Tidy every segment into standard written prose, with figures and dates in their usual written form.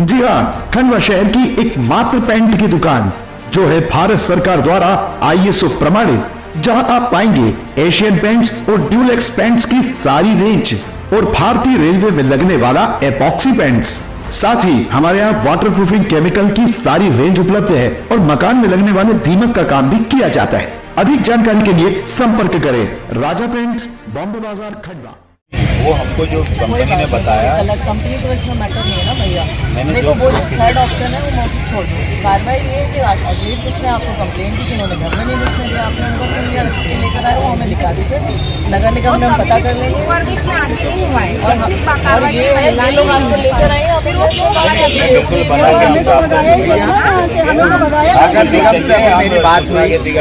जी हाँ, खंडवा शहर की एकमात्र पेंट की दुकान जो है भारत सरकार द्वारा ISO प्रमाणित, जहां आप पाएंगे एशियन पेंट्स और ड्यूलेक्स पेंट्स की सारी रेंज और भारतीय रेलवे में लगने वाला एपॉक्सी पेंट्स। साथ ही हमारे यहाँ वाटरप्रूफिंग केमिकल की सारी रेंज उपलब्ध है और मकान में लगने वाले दीमक का काम भी किया जाता है। अधिक जानकारी के लिए संपर्क करें राजा पेंट्स, बॉम्बे बाजार, खंडवा। वो हमको जो कंपनी ने बताया, कंपनी को इसमें मैटर नहीं है ना भैया। मैंने जो वो थर्ड ऑप्शन है वो मौजूद छोड़ दो। कार्रवाई ये है कि अगले जिसने आपको कंप्लेंट की कि उन्होंने घर में नहीं घुसने दिया, आपने उनको फोन लिया, रजिस्ट्री लेकर आए, वो हमें दिखा दीजिए, नगर निगम में हम पता कर लेंगे। और ये लोग आपको लेकर आए,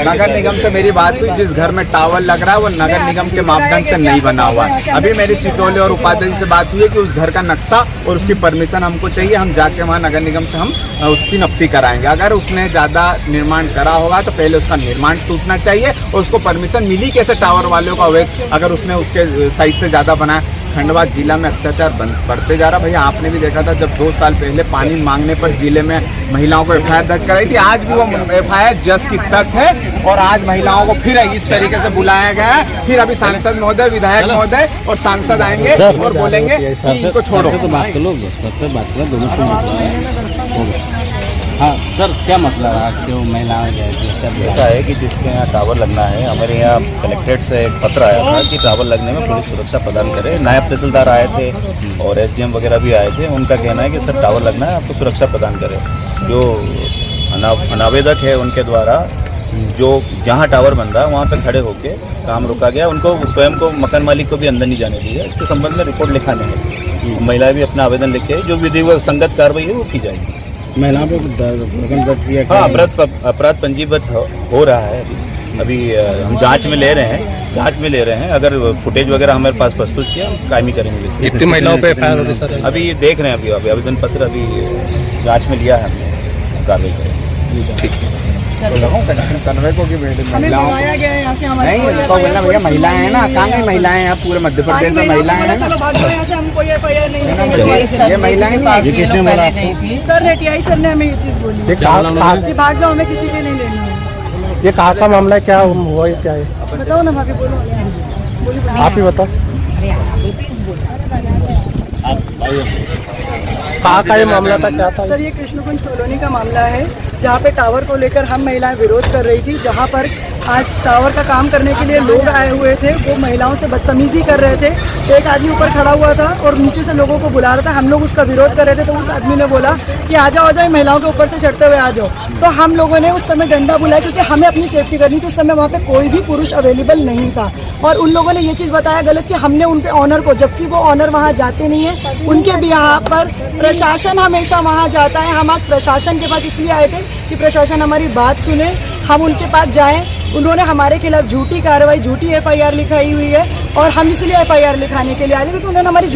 नगर निगम से मेरी बात हुई, जिस घर में टावर लग रहा है वो नगर निगम के मापदंड से नहीं बना हुआ है। अभी मेरी सितौले और उपाध्यक्ष से बात हुई है कि उस घर का नक्शा और उसकी परमिशन हमको चाहिए, हम जाके वहाँ नगर निगम से हम उसकी नफ्ती कराएंगे। अगर उसने ज़्यादा निर्माण करा होगा तो पहले उसका निर्माण टूटना चाहिए और उसको परमिशन मिली कैसे टावर वालों का अवैध, अगर उसने उसके साइज से ज़्यादा बनाया। खंडवा जिला में अत्याचार बढ़ते जा रहा। भैया आपने भी देखा था जब 2 साल पहले पानी मांगने पर जिले में महिलाओं को FIR दर्ज कराई थी, आज भी वो FIR जस की तस है और आज महिलाओं को फिर इस तरीके से बुलाया गया है। फिर अभी सांसद महोदय, विधायक महोदय और सांसद आएंगे और बोलेंगे कि इनको छोड़ो। हाँ सर, क्या मसला रहा, क्यों महिलाएं गए? ऐसा है कि जिसके यहाँ टावर लगना है, हमारे यहाँ कलेक्ट्रेट से एक पत्र आया था कि टावर लगने में पुलिस सुरक्षा प्रदान करे। नायब तहसीलदार आए थे और SDM वगैरह भी आए थे। उनका कहना है कि सर टावर लगना है, आपको सुरक्षा प्रदान करे। जो अनावेदक है उनके द्वारा जो जहाँ टावर बन रहा है वहाँ पर खड़े होकर काम रोका गया। उनको स्वयं को मकान मालिक को भी अंदर नहीं जाने दिया। इसके संबंध में रिपोर्ट लिखाने है। महिलाएं भी अपना आवेदन लिखे, जो विधिवत संगत कार्रवाई है वो की जाएगी। महिलाओं पर हाँ, अपराध पंजीबद्ध हो रहा है। अभी हम जांच में ले रहे हैं। अगर फुटेज वगैरह हमारे पास प्रस्तुत किया, हम कायमी करेंगे। कितनी महिलाओं पे FIR होगी सर? अभी ये देख रहे हैं, अभी आवेदन पत्र अभी जांच में लिया है हमने, कार्रवाई करेंगे। ठीक है। कन्वे को महिलाओं गया है यहाँ से, हमारे भैया महिलाएं हैं ना, कहाँ गई महिलाएं हैं? पूरे मध्य प्रदेश में महिलाएं हैं। चलो भाग यहाँ से, हम कोई FIR नहीं। ये महिलाएं सर TI सर ने हमें ये चीज बोली कि भाग जाओ, हमें किसी की नहीं लेनी है। ये कहाँ का मामला है, क्या हुआ, क्या है? बताओ ना भाभी, बोलो आप ही बताओ। कहाँ का ये मामला था, क्या था? सर ये कृष्णकुंज कॉलोनी का मामला है, जहाँ पे टावर को लेकर हम महिलाएं विरोध कर रही थी। जहाँ पर आज टावर का काम करने के लिए लोग आए हुए थे, वो महिलाओं से बदतमीजी कर रहे थे। एक आदमी ऊपर खड़ा हुआ था और नीचे से लोगों को बुला रहा था। हम लोग उसका विरोध कर रहे थे तो उस आदमी ने बोला कि आ जाओ महिलाओं के ऊपर से चढ़ते हुए आ जाओ। तो हम लोगों ने उस समय डंडा बुलाया, क्योंकि हमें अपनी सेफ्टी करनी थी। उस समय वहाँ पे कोई भी पुरुष अवेलेबल नहीं था और उन लोगों ने ये चीज़ बताया गलत कि हमने उनके ऑनर को, जबकि वो ऑनर वहाँ जाते नहीं है। उनके बिहार पर प्रशासन हमेशा वहाँ जाता है। हम आज प्रशासन के पास इसलिए आए थे कि प्रशासन हमारी बात सुने, हम उनके पास जाएं। उन्होंने हमारे खिलाफ झूठी कार्रवाई, झूठी FIR लिखाई हुई है और हम इसलिए FIR लिखाने के लिए आए थे क्योंकि उन्होंने हमारी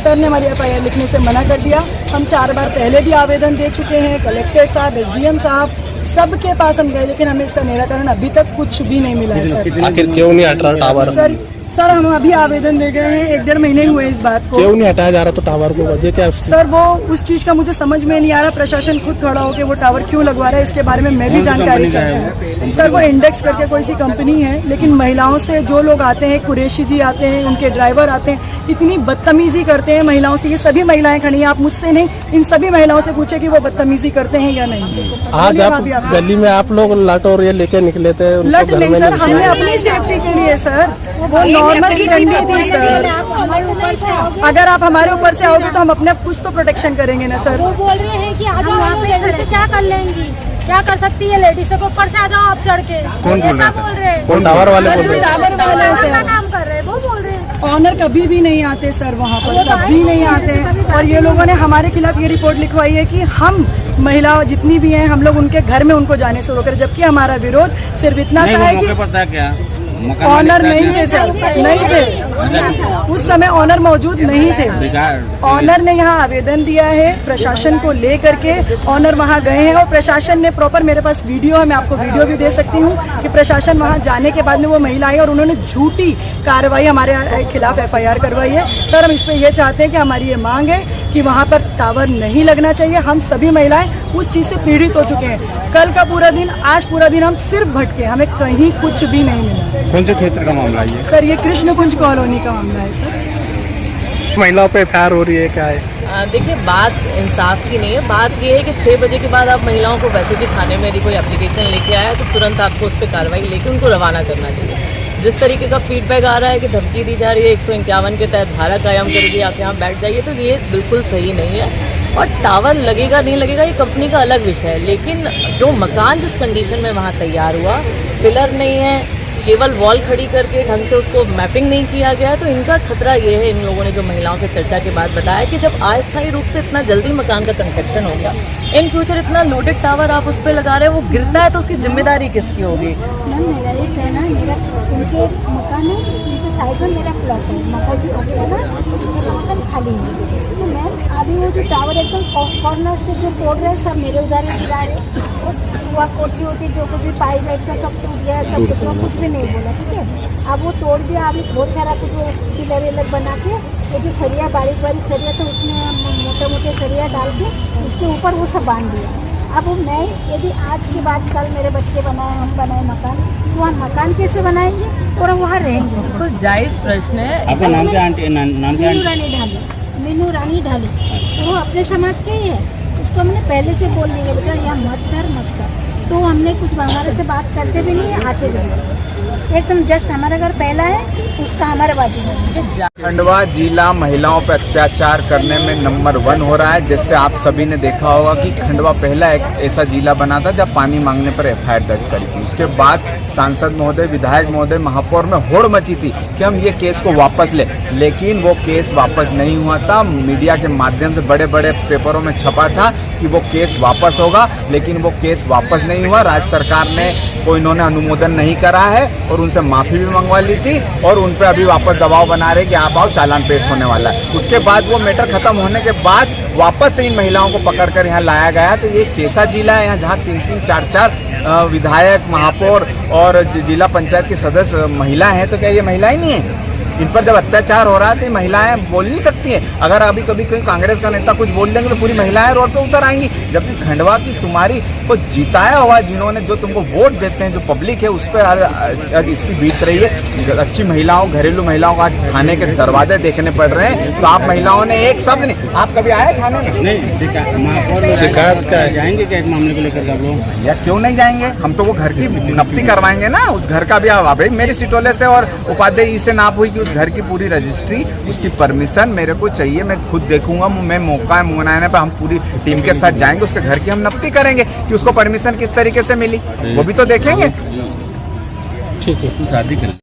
सर ने हमारी FIR लिखने से मना कर दिया। हम 4 बार पहले भी आवेदन दे चुके हैं, कलेक्टर साहब, SDM साहब, सबके पास हम गए, लेकिन हमें इसका निराकरण अभी तक कुछ भी नहीं मिला है सर। आखिर क्यों नहीं हट रहा टावर? सर हम अभी आवेदन दे गए हैं, 1-1.5 महीने हुए इस बात को। क्यों नहीं हटाया जा रहा तो टावर को, वजह क्या? सर वो उस चीज का मुझे समझ में नहीं आ रहा। प्रशासन खुद खड़ा होकर वो टावर क्यों लगवा रहा है, इसके बारे में मैं भी जानकारी चाहती हूँ। सर वो इंडेक्स करके कोई सी कंपनी है, लेकिन महिलाओं से जो लोग आते हैं, कुरैशी जी आते हैं, उनके ड्राइवर आते हैं, इतनी बदतमीजी करते हैं महिलाओं से। ये सभी महिलाएं खड़ी हैं, आप मुझसे नहीं, इन सभी महिलाओं से पूछे कि वो बदतमीजी करते हैं या नहीं। आज आप गली में आप लोग लट और ये लेके निकले थे? लट नहीं सर, हमने अपनी सेफ्टी के लिए सर, वो नॉर्मल सी डंडी थी सर। अगर आप हमारे ऊपर से आओगे तो हम अपने कुछ तो प्रोटेक्शन करेंगे ना सर। वो बोल रहे हैं कि आज वहाँ पे क्या कर लेंगी, क्या कर सकती है लेडीज को, ऊपर से आ जाओ आप चढ़ के। कौन बोल रहे हैं? कौन टावर वाले बोल रहे हैं? टावर वाले सर काम कर रहे हैं, वो बोल रहे हैं। ऑनर कभी भी नहीं आते सर, वहाँ पर कभी नहीं आते। और ये लोगों ने हमारे खिलाफ ये रिपोर्ट लिखवाई है कि हम महिला जितनी भी हैं, हम लोग उनके घर में उनको जाने से रोक रहे, जबकि हमारा विरोध सिर्फ इतना सा है कि ऑनर नहीं थे सर, नहीं थे उस समय, ऑनर मौजूद नहीं थे। ऑनर ने यहाँ आवेदन दिया है प्रशासन को ले करके, ऑनर वहाँ गए हैं और प्रशासन ने प्रॉपर, मेरे पास वीडियो है, मैं आपको वीडियो भी दे सकती हूँ कि प्रशासन वहाँ जाने के बाद में वो महिला आई और उन्होंने झूठी कार्रवाई हमारे खिलाफ FIR करवाई है। सर हम इस पर यह चाहते हैं कि हमारी ये मांग है कि वहाँ पर टावर नहीं लगना चाहिए। हम सभी महिलाएं उस चीज़ से पीड़ित हो चुके हैं। कल का पूरा दिन, आज पूरा दिन हम सिर्फ भटके, हमें कहीं कुछ भी नहीं मिला। कौन से क्षेत्र का मामला है ये? सर ये कृष्ण कुंज कॉलोनी का मामला है सर। महिलाओं पे फायर हो रही है, क्या है? देखिए, बात इंसाफ की नहीं है। बात ये है कि 6 बजे के बाद आप महिलाओं को वैसे भी थाने में यदि कोई एप्लीकेशन लेके आया तो तुरंत आपको उस पर कार्रवाई लेके उनको रवाना करना चाहिए। जिस तरीके का फीडबैक आ रहा है कि धमकी दी जा रही है 151 के तहत धारा कायम करेगी, आप यहाँ बैठ जाइए, तो ये बिल्कुल सही नहीं है। और टावर लगेगा नहीं लगेगा ये कंपनी का अलग विषय है, लेकिन जो मकान जिस कंडीशन में वहाँ तैयार हुआ, पिलर नहीं है, केवल वॉल खड़ी करके ढंग से उसको मैपिंग नहीं किया गया है, तो इनका खतरा ये है, इन लोगों ने जो महिलाओं से चर्चा के बाद बताया कि जब अस्थायी रूप से इतना जल्दी मकान का कंस्ट्रक्शन हो गया, इन फ्यूचर इतना लोडेड टावर आप उस पर लगा रहे हो, वो गिरता है तो उसकी जिम्मेदारी किसकी होगी? मैम मेरा ये कहना है, मेरा उनके मकान है, उनके साइड में मेरा प्लॉट है, मकान की आगे वाला पीछे का मकान खाली है। तो मैम आधी वो जो टावर एकदम कॉर्नर से जो तोड़ रहे हैं सब मेरे उधर ही गिरा रहे, और हुआ कोठी वोटी जो कुछ भी पाइप लाइट का सब टूट गया, सब कुछ भी नहीं बोला, ठीक है। अब वो तोड़ दिया, अभी बहुत सारा कुछ पिलर विलर बना के, वो जो सरिया बारीक बारीक सरिया था उसमें मोटे मोटे सरिया डाल के उसके ऊपर वो सब बांध दिया। अब मैं यदि आज के बाद कल मेरे बच्चे बनाए, हम बनाए मकान, तो वहाँ मकान कैसे बनाएंगे और हम वहाँ रहेंगे? तो जायज़ प्रश्न है। आपका नाम क्या आंटी? नाम क्या? मीनू रानी ढाली। तो वो अपने समाज के ही है, उसको हमने पहले से बोल दिया बेटा यहाँ मत कर। तो हमने कुछ हमारे से बात करते भी नहीं, आते भी नहीं, एकदम जस्ट हमारा घर पहला है, उसका हमारे बाजू में। खंडवा जिला महिलाओं पर अत्याचार करने में नंबर 1 हो रहा है। जैसे आप सभी ने देखा होगा कि खंडवा पहला एक ऐसा जिला बना था जब पानी मांगने पर FIR दर्ज करी थी। उसके बाद सांसद महोदय, विधायक महोदय, महापौर में होड़ मची थी कि हम ये केस को वापस ले, लेकिन वो केस वापस नहीं हुआ था। मीडिया के माध्यम से बड़े बड़े पेपरों में छपा था कि वो केस वापस होगा, लेकिन वो केस वापस नहीं हुआ। राज्य सरकार ने को इन्होंने अनुमोदन नहीं करा है और उनसे माफी भी मंगवा ली थी, और उन पर अभी वापस दबाव बना रहे कि आप आओ, चालान पेश होने वाला है। उसके बाद वो मैटर खत्म होने के बाद वापस से इन महिलाओं को पकड़कर यहाँ लाया गया। तो ये कैसा जिला है यहाँ जहाँ 3-3, 4-4 विधायक, महापौर और जिला पंचायत के सदस्य महिला हैं? तो क्या ये महिलाएं नहीं है? इन पर जब अत्याचार हो रहा है तो महिलाएं बोल नहीं सकती हैं। अगर अभी कभी कोई कांग्रेस का नेता कुछ बोल देंगे तो पूरी महिलाएं रोड पे उतर आएंगी, जबकि खंडवा की तुम्हारी को जिताया हुआ, जिन्होंने जो तुमको वोट देते हैं, जो पब्लिक है, उस पर आज इतनी बीत रही है। अच्छी महिलाओं, घरेलू महिलाओं को आज थाने के दरवाजे देखने पड़ रहे हैं, तो आप महिलाओं ने एक शब्द नहीं। आप कभी आए थाने में? नहीं, शिकायत का जाएंगे क्या एक मामले को लेकर आप लोग? या क्यों नहीं जाएंगे? हम तो वो घर की नपती करवाएंगे ना, उस घर का भी। भाई मेरी सिटोले से और उपाध्याय से नाप हुई कि उस घर की पूरी रजिस्ट्री, उसकी परमिशन मेरे को चाहिए, मैं खुद देखूंगा। मैं मौका मनाने पर हम पूरी टीम के साथ जाएंगे, उसके घर की हम नपती करेंगे कि उसको परमिशन किस तरीके से मिली, वो भी तो देखेंगे। ठीक है, शादी कर